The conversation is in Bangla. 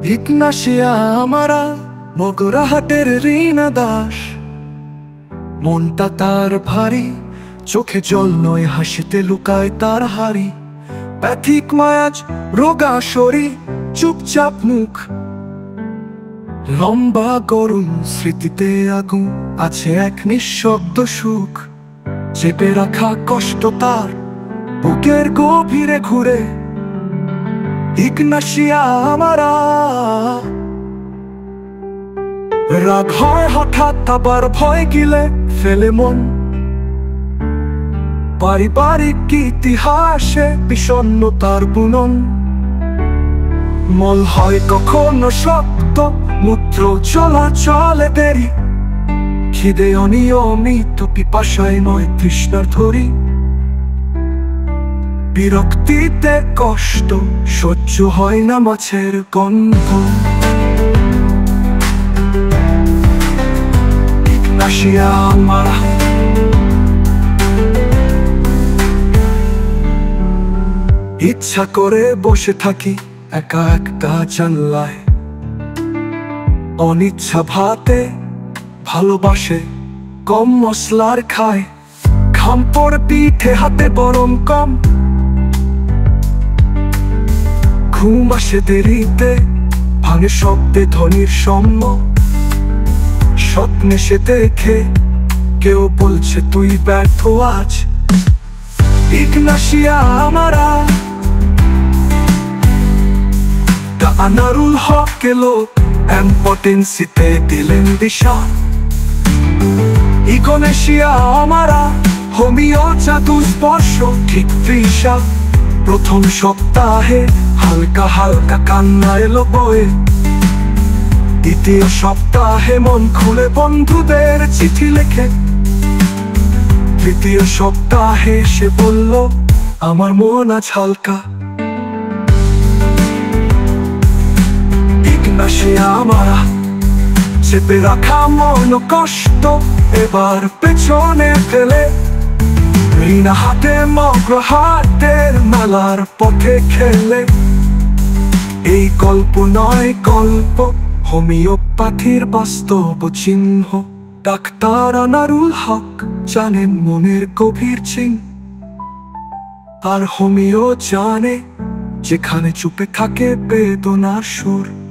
ভিকনাশিয়া আমারা মগরাহাটের রিনা দাস। মনটা তার ভারী, চোখে জল নয়, হাসিতে লুকায় তার হারি। প্যাথিক মায়াজ রোগা শরীর, চুপচাপ মুখ, লম্বা গরম স্মৃতিতে আগুন। আছে এক নিঃশব্দ সুখ, চেপে রাখা কষ্ট তার বুকের গভীরে ঘুরে। ভিকনাশিয়া আমারা। রাগ হয় হঠাৎ, আবার ভয় গিলে ফেলে মন। পারিবারিক ইতিহাসে বিষণ্ণতার বুনন। মল হয় কখনো শক্ত, মূত্র চলাচলে দেরি। খিদে অনিয়মিত, পিপাসায় নয় তৃষ্ণার ধরি। বিরক্তিতে কষ্ট সহ্য হয় না, মাছের গন্ধ। ভিকনাশিয়া আমারা। ইচ্ছা করে বসে থাকি একা একটা জানলায়। অনিচ্ছা ভাতে ভালোবাসে কম মশলার খায়। ঘাম পড়ে পিঠে হাতে বরং কম। ঘুম আসে দেরিতে, ভাঙে শব্দে ধনির সম্য। স্বপ্নে সে দেখে কেউ বলছে তুই ব্যর্থ আজ। ভিকনাশিয়া আমারা। আনারুল হক এলো এম্পটেন্সিতে দিলেন দিশা। ইকোনেশিয়া আমারা। হোমিও জাদু স্পর্শ ঠিক তৃষা। প্রথম সপ্তাহে হালকা হালকা কান্না এলো বয়ে। দ্বিতীয় সপ্তাহে মন খুলে বন্ধুদের চিঠি লেখে। তৃতীয় সপ্তাহে সে বলল আমার মন আজ হালকা। ভিকনাশিয়া আমারা। চেপে রাখা মন কষ্ট এবার পেছনে ফেলে। রিনা হাতে মগরাহাটের মেলার পথে খেলে। এই গল্প নয় গল্প, হোমিওপ্যাথির বাস্তব চিহ্ন। ডাক্তার আনারুল হক জানেন মনের গভীর চিহ্ন। আর হোমিও জানে যেখানে চুপে থাকে বেদনার সুর।